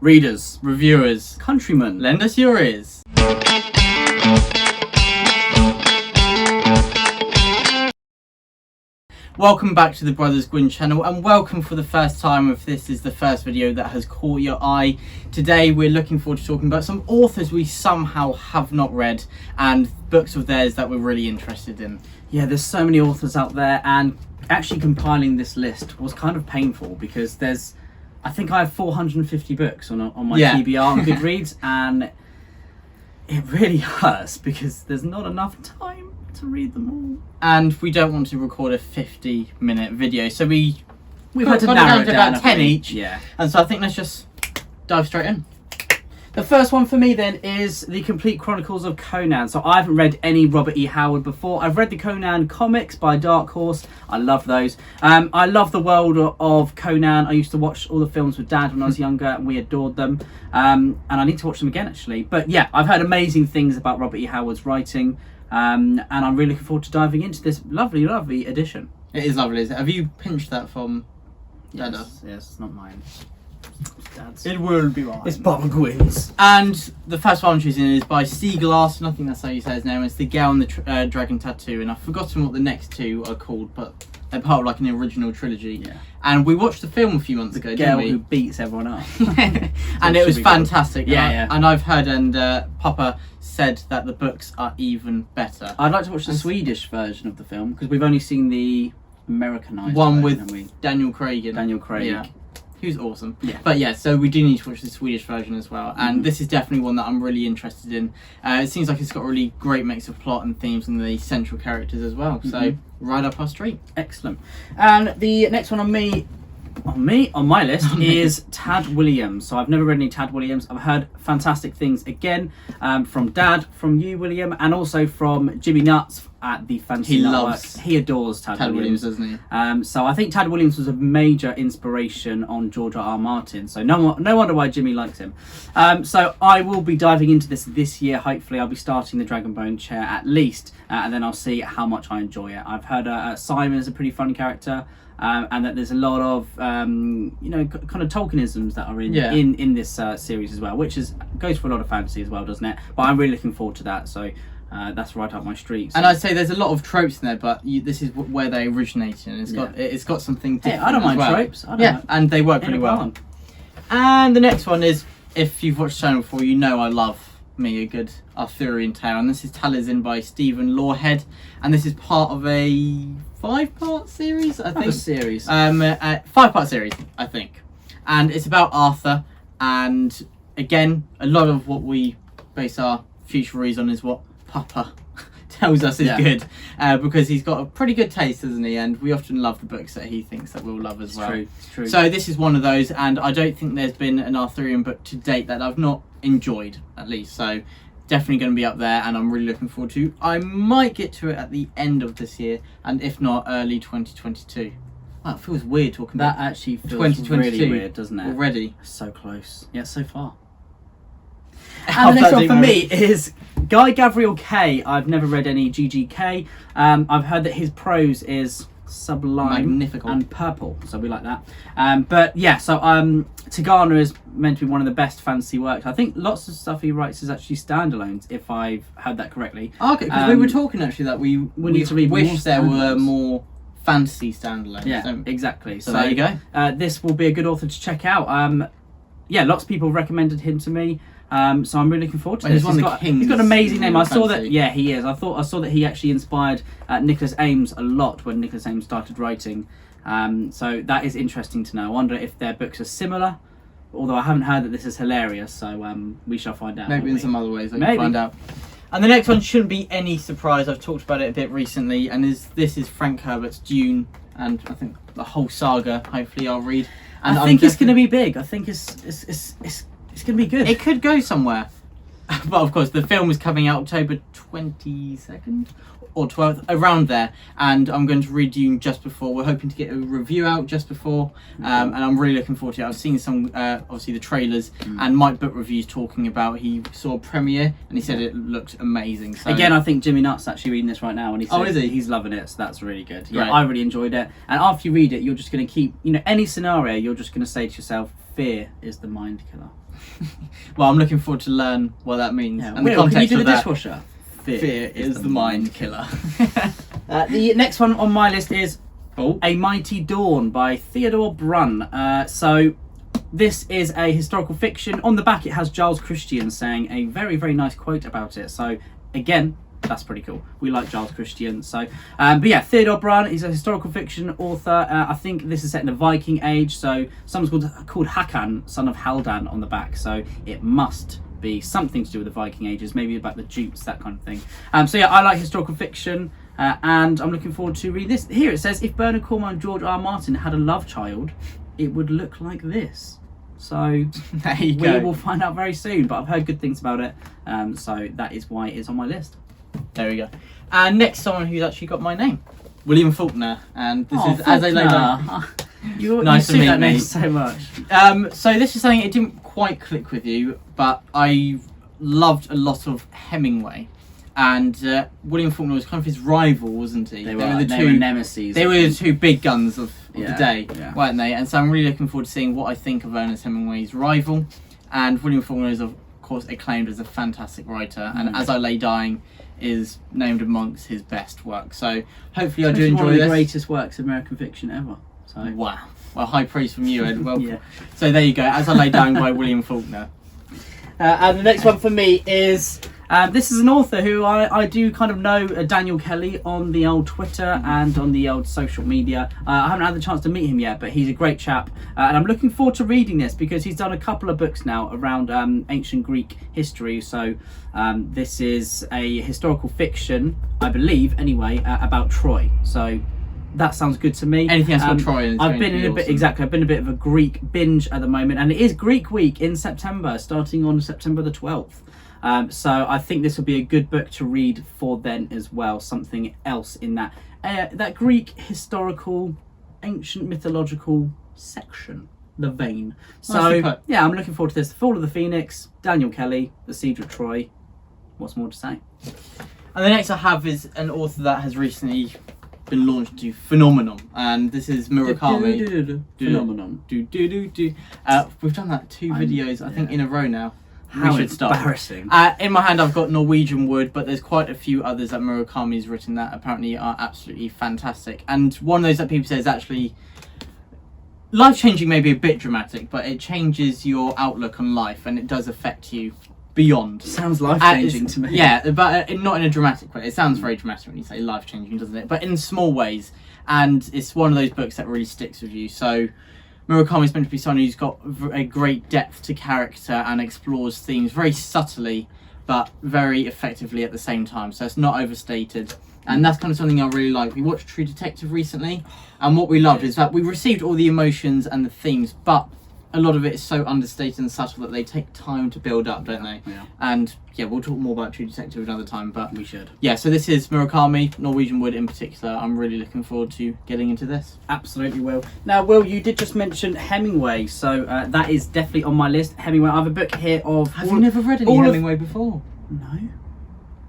Readers, reviewers, countrymen, lend us your ears. Welcome back to the Brothers Gwynne channel, and welcome for the first time if this is the first video that has caught your eye. Today we're looking forward to talking about some authors we somehow have not read and books of theirs that we're really interested in. Yeah, there's so many authors out there, and actually compiling this list was kind of painful because I think I have 450 books on my TBR on Goodreads, and it really hurts because there's not enough time to read them all. And we don't want to record a 50-minute video, so we've had to narrow it down about 10 each. Yeah. And so I think let's just dive straight in. The first one for me then is The Complete Chronicles of Conan. So I haven't read any Robert E. Howard before. I've read the Conan comics by Dark Horse. I love those. I love the world of Conan. I used to watch all the films with Dad when I was younger, and we adored them. And I need to watch them again, actually. But yeah, I've heard amazing things about Robert E. Howard's writing. And I'm really looking forward to diving into this lovely, lovely edition. It is lovely, isn't it? Have you pinched that from Dada? Yes, it's not mine. Dad's. It will be mine. It's Brothers Gwynne's. And the first one I'm choosing is by Seaglass, and I think that's how you say his name. It's The Girl and the Dragon Tattoo, and I've forgotten what the next two are called, but they're part of like an original trilogy. Yeah. And we watched the film a few months ago, didn't we? Girl who beats everyone up. And it was fantastic. Yeah. And I've heard, and Papa said that the books are even better. I'd like to watch the Swedish version of the film because we've only seen the Americanized one version, with Daniel Craig. Yeah. Who's awesome. Yeah. But yeah, so we do need to watch the Swedish version as well. And this is definitely one that I'm really interested in. It seems like it's got a really great mix of plot and themes and the central characters as well. So right up our street. Excellent. And the next one on my list is Tad Williams. So I've never read any Tad Williams. I've heard fantastic things again from Dad, from you, William, and also from Jimmy Nuts at the Fantasy Network. He adores Tad Williams, doesn't he? So I think Tad Williams was a major inspiration on George R. R. Martin. So no wonder why Jimmy likes him. So I will be diving into this year. Hopefully I'll be starting the Dragonbone chair at least, and then I'll see how much I enjoy it. I've heard Simon is a pretty fun character. And that there's a lot of kind of Tolkienisms that are in this series as well, which goes for a lot of fantasy as well, doesn't it? But I'm really looking forward to that, so that's right up my street. So. And I'd say there's a lot of tropes in there, but this is where they originated, and it's got something different. Hey, I don't mind tropes. I don't mind. And they work pretty well. And the next one is, if you've watched the channel before, you know I love me a good Arthurian tale, and this is Talizin by Stephen Lorehead, and this is part of a 5-part series, I think. A series. 5-part series, I think. And it's about Arthur, and again, a lot of what we base our future reads on is what Papa tells us is good, because he's got a pretty good taste, hasn't he? And we often love the books that he thinks that we'll love as well. It's true. So this is one of those, and I don't think there's been an Arthurian book to date that I've not enjoyed, at least. So definitely going to be up there, and I'm really looking forward to. I might get to it at the end of this year, and if not, early 2022. Wow, it feels weird talking about that. Actually feels really weird, doesn't it? Already. So close, yet so far. And the next one for me is Guy Gavriel Kay. I've never read any GGK. I've heard that his prose is sublime, magnificent, and purple, so we like that. But yeah, so Tagana is meant to be one of the best fantasy works. I think lots of stuff he writes is actually standalones, if I've heard that correctly. Okay, because we were talking actually that we need to read wish there were more fantasy standalones. Yeah, exactly. So there you go. This will be a good author to check out. Yeah, lots of people recommended him to me. So I'm really looking forward to this. He's got an amazing name. I saw that. Yeah, he is. I saw that he actually inspired Nicholas Ames a lot when Nicholas Ames started writing. So that is interesting to know. I wonder if their books are similar. Although I haven't heard that this is hilarious, so we shall find out. Maybe in some other ways I can find out. And the next one shouldn't be any surprise. I've talked about it a bit recently, and this is Frank Herbert's Dune, and I think the whole saga. Hopefully, I'll read. And I think it's going to be big. I think it's going to be good. It could go somewhere. But of course, the film is coming out October 22nd or 12th, around there. And I'm going to read Dune just before. We're hoping to get a review out just before. And I'm really looking forward to it. I've seen some, obviously, the trailers and Mike Book Reviews talking about he saw a premiere and he said it looked amazing. So, again, I think Jimmy Nutt's actually reading this right now. And he says is he? He's loving it. So that's really good. Yeah, I really enjoyed it. And after you read it, you're just going to keep, any scenario, you're just going to say to yourself, fear is the mind killer. Well, I'm looking forward to learn what that means. Yeah. And the Will, can you context do the of that. dishwasher? Fear is the mind killer. The next one on my list is Oh. A Mighty Dawn by Theodore Brown. So this is a historical fiction. On the back it has Giles Christian saying a very, very nice quote about it. So again, that's pretty cool. We like Giles Christian. So, but yeah, Theodore Brown is a historical fiction author. I think this is set in the Viking age. So someone's called Hakan, son of Haldan, on the back. So it must be something to do with the Viking ages, maybe about the Jutes, that kind of thing. So yeah, I like historical fiction, and I'm looking forward to read this. Here it says, if Bernard Cornwell and George R. R. Martin had a love child, it would look like this. So There you we go. will find out very soon, but I've heard good things about it, so that is why it's on my list. There we go. And next, someone who's actually got my name, William Faulkner, and this is As I Lay Down. You Nice to suit meet that name me. so much. So this is something it didn't quite click with you, but I loved a lot of Hemingway, and William Faulkner was kind of his rival, wasn't he? They were nemesis. They were the two big guns of Yeah, the day, yeah. weren't they? And so I'm really looking forward to seeing what I think of Ernest Hemingway's rival. And William Faulkner is of course acclaimed as a fantastic writer, and As I Lay Dying is named amongst his best work. So hopefully I do It's one enjoy of the this. greatest works of American fiction ever. So Wow. Well, high praise from you, Ed. Well, yeah. so there you go. As I Lay Down by William Faulkner. And the next one for me is this is an author who I do kind of know, Daniel Kelly, on the old Twitter and on the old social media. I haven't had the chance to meet him yet, but he's a great chap, and I'm looking forward to reading this because he's done a couple of books now around ancient Greek history. So this is a historical fiction, I believe anyway, about Troy. So that sounds good to me. Anything else got Troy in, it's I've going been to be in a bit awesome. exactly. I've been a bit of a Greek binge at the moment, and it is Greek week in September, starting on September the 12th. So I think this will be a good book to read for then as well. Something else in that that Greek historical, ancient mythological section, the vein. Nicely So put. yeah, I'm looking forward to this. The Fall of the Phoenix, Daniel Kelly, The Siege of Troy. What's more to say? And the next I have is an author that has recently been launched to Phenomenon, and this is Murakami. Phenomenon. We've done that two videos, I think, in a row now. How we should stop. embarrassing. In my hand I've got Norwegian Wood, but there's quite a few others that Murakami's written that apparently are absolutely fantastic. And one of those that people say is actually life-changing, maybe a bit dramatic, but it changes your outlook on life and it does affect you beyond. Sounds life-changing to me. Yeah, but not in a dramatic way. It sounds very dramatic when you say life-changing, doesn't it? But in small ways. And it's one of those books that really sticks with you. So Murakami's meant to be someone who's got a great depth to character and explores themes very subtly, but very effectively at the same time. So it's not overstated. And that's kind of something I really like. We watched True Detective recently, and what we loved is that we received all the emotions and the themes, but a lot of it is so understated and subtle that they take time to build up, don't they? Yeah. And yeah, we'll talk more about True Detective another time, but We should. yeah, so this is Murakami, Norwegian Wood in particular. I'm really looking forward to getting into this. Absolutely, Will. Now, Will, you did just mention Hemingway, so that is definitely on my list. Hemingway. I have a book here of. Have you never read any Hemingway before? No.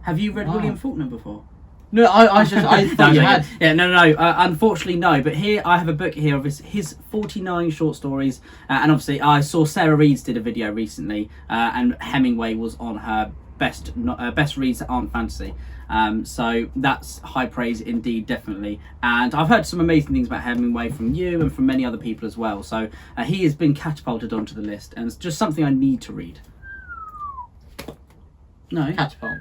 Have you read Wow. William Faulkner before? No, I thought you had. Yeah, no. Unfortunately, no. But here, I have a book here of his 49 short stories, and obviously, I saw Sarah Reed's did a video recently, and Hemingway was on her best reads that aren't fantasy. So that's high praise indeed, definitely. And I've heard some amazing things about Hemingway from you and from many other people as well. So he has been catapulted onto the list, and it's just something I need to read. No. Catapult.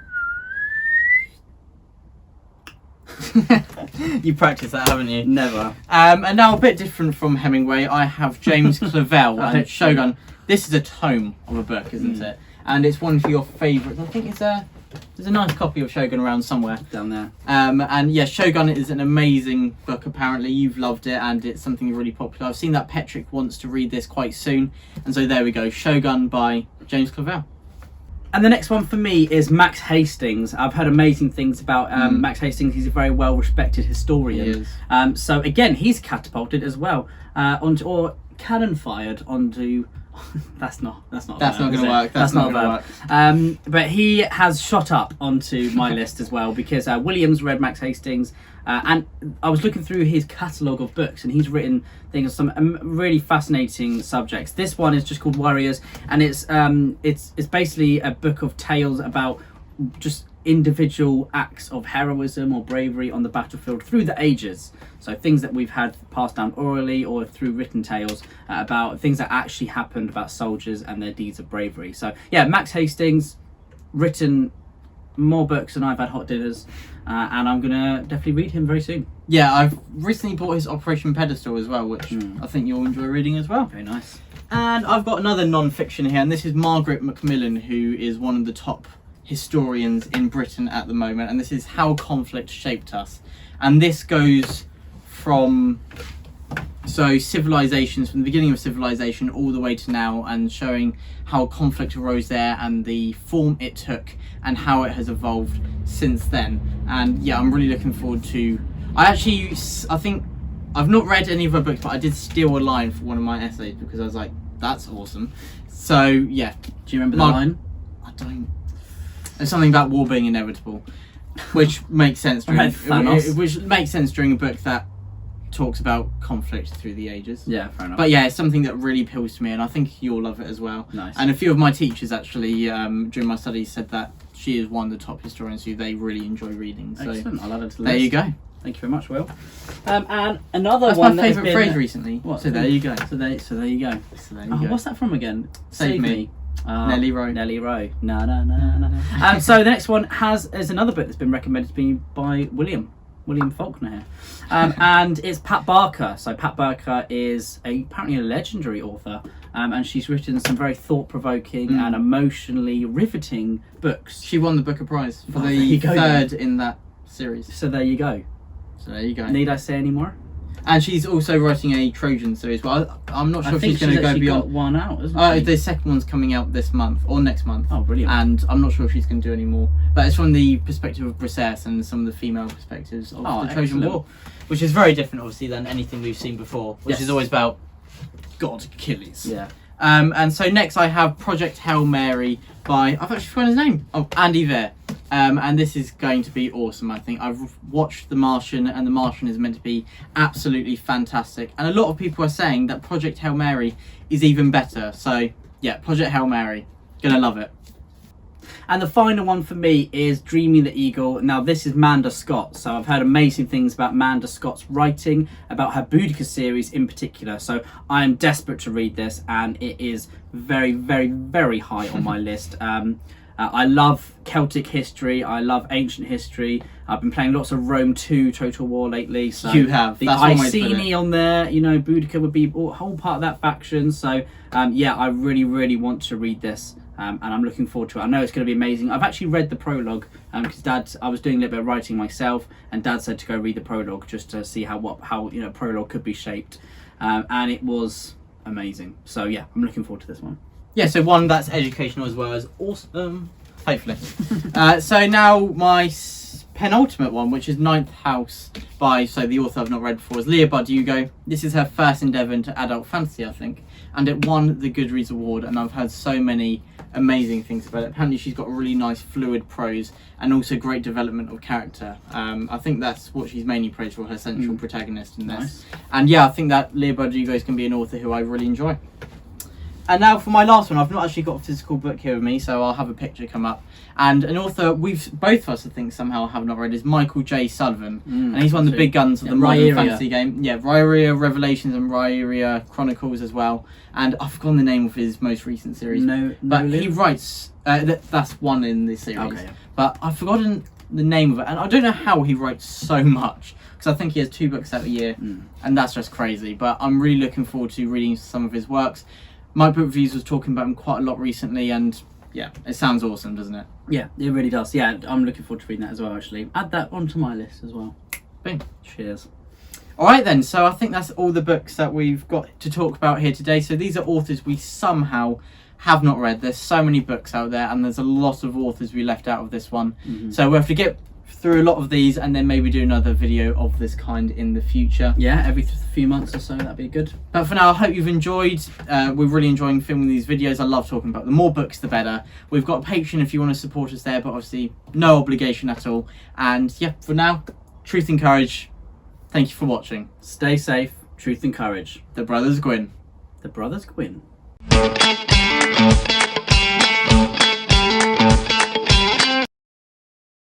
You practiced that, haven't you? Never. And now a bit different from Hemingway, I have James Clavell and Shogun. This is a tome of a book, isn't it? And it's one of your favourites. I think there's a nice copy of Shogun around somewhere. Down there. And yeah, Shogun is an amazing book. Apparently, you've loved it, and it's something really popular. I've seen that Petrick wants to read this quite soon, and so there we go. Shogun by James Clavell. And the next one for me is Max Hastings. I've heard amazing things about Max Hastings. He's a very well-respected historian. He is. So again, he's catapulted as well onto, or cannon fired onto That's not That's a not verb, going is to it? work. That's not going to work. But he has shot up onto my list as well because Williams read Max Hastings, and I was looking through his catalogue of books, and he's written things on some really fascinating subjects. This one is just called Warriors, and it's basically a book of tales about just individual acts of heroism or bravery on the battlefield through the ages. So things that we've had passed down orally or through written tales about things that actually happened about soldiers and their deeds of bravery. So yeah, Max Hastings, written more books than I've had hot dinners, and I'm gonna definitely read him very soon. Yeah, I've recently bought his Operation Pedestal as well, which I think you'll enjoy reading as well. Very nice. And I've got another non-fiction here, and this is Margaret McMillan, who is one of the top historians in Britain at the moment, and this is How Conflict Shaped Us. And this goes from civilizations, from the beginning of civilization all the way to now, and showing how conflict arose there and the form it took and how it has evolved since then. And yeah, I'm really looking forward to... I think I've not read any of her books, but I did steal a line for one of my essays because I was like, that's awesome. So yeah. Do you remember the line? I don't. There's something about war being inevitable, which makes sense during a book that talks about conflict through the ages. Yeah, fair enough. But yeah, it's something that really appeals to me, and I think you'll love it as well. Nice. And a few of my teachers actually, during my studies, said that she is one of the top historians who they really enjoy reading. So excellent. I'll add it to the there list. you go. Thank you very much, Will. And another That's one my that favourite phrase recently. What? So there you go. So there you go. So there you go. What's that from again? Save me. Nelly Rowe. Nelly Rowe. No. So the next one is another book that's been recommended to me by William Faulkner here, and it's Pat Barker. So Pat Barker is apparently a legendary author, and she's written some very thought-provoking and emotionally riveting books. She won the Booker Prize for There you the go, third in that series. So there you go. Need I say any more? And she's also writing a Trojan series, but I'm not sure if she's going to go beyond. Got one out, isn't she? The second one's coming out this month or next month. Oh, brilliant! And I'm not sure if she's going to do any more. But it's from the perspective of Briseis and some of the female perspectives of the Trojan War, which is very different, obviously, than anything we've seen before, which is always about God Achilles. Yeah. And so next I have Project Hail Mary by, I've actually forgotten his name, Andy Weir. And this is going to be awesome, I think. I've watched The Martian, and The Martian is meant to be absolutely fantastic. And a lot of people are saying that Project Hail Mary is even better. So yeah, Project Hail Mary, gonna love it. And the final one for me is Dreaming the Eagle. Now this is Manda Scott, so I've heard amazing things about Manda Scott's writing, about her Boudica series in particular, so I am desperate to read this, and it is very, very, very high on my list. I love Celtic history, I love ancient history. I've been playing lots of Rome 2 Total War lately, so you have. the That's one way to put Iceni it. on there, Boudica would be a whole part of that faction, so yeah, I really, really want to read this. And I'm looking forward to it. I know it's going to be amazing. I've actually read the prologue because I was doing a little bit of writing myself, and Dad said to go read the prologue just to see how prologue could be shaped, and it was amazing. So yeah, I'm looking forward to this one. Yeah, so one that's educational as well as awesome, hopefully. So now my penultimate one, which is Ninth House by the author I've not read before, is Leah Bardugo. This is her first endeavour into adult fantasy, I think, and it won the Goodreads Award, and I've heard so many amazing things about it. Apparently she's got really nice fluid prose and also great development of character. I think that's what she's mainly praised for, her central protagonist in this. Nice. And yeah, I think that Leah Bardugo is going to be an author who I really enjoy. And now for my last one, I've not actually got a physical book here with me, so I'll have a picture come up. And an author both of us, I think, somehow have not read is Michael J. Sullivan. And he's one of the big guns of the modern fantasy game. Yeah, Rhyria Revelations and Rhyria Chronicles as well. And I've forgotten the name of his most recent series. But he writes, that's one in this series. Okay, yeah. But I've forgotten the name of it. And I don't know how he writes so much, because I think he has 2 books out a year. And that's just crazy. But I'm really looking forward to reading some of his works. My Book Reviews was talking about him quite a lot recently, and yeah, it sounds awesome, doesn't it? Yeah, it really does. Yeah, I'm looking forward to reading that as well, actually. Add that onto my list as well. Boom. Cheers. Alright then, so I think that's all the books that we've got to talk about here today. So these are authors we somehow have not read. There's so many books out there, and there's a lot of authors we left out of this one. So we have to get through a lot of these and then maybe do another video of this kind in the future. Yeah, every few months or so, that'd be good. But for now, I hope you've enjoyed. We're really enjoying filming these videos. I love talking about them. The more books, the better. We've got a Patreon if you want to support us there, but obviously no obligation at all. And yeah, for now, truth and courage. Thank you for watching. Stay safe, truth and courage. The Brothers Gwynne. The Brothers Gwynne.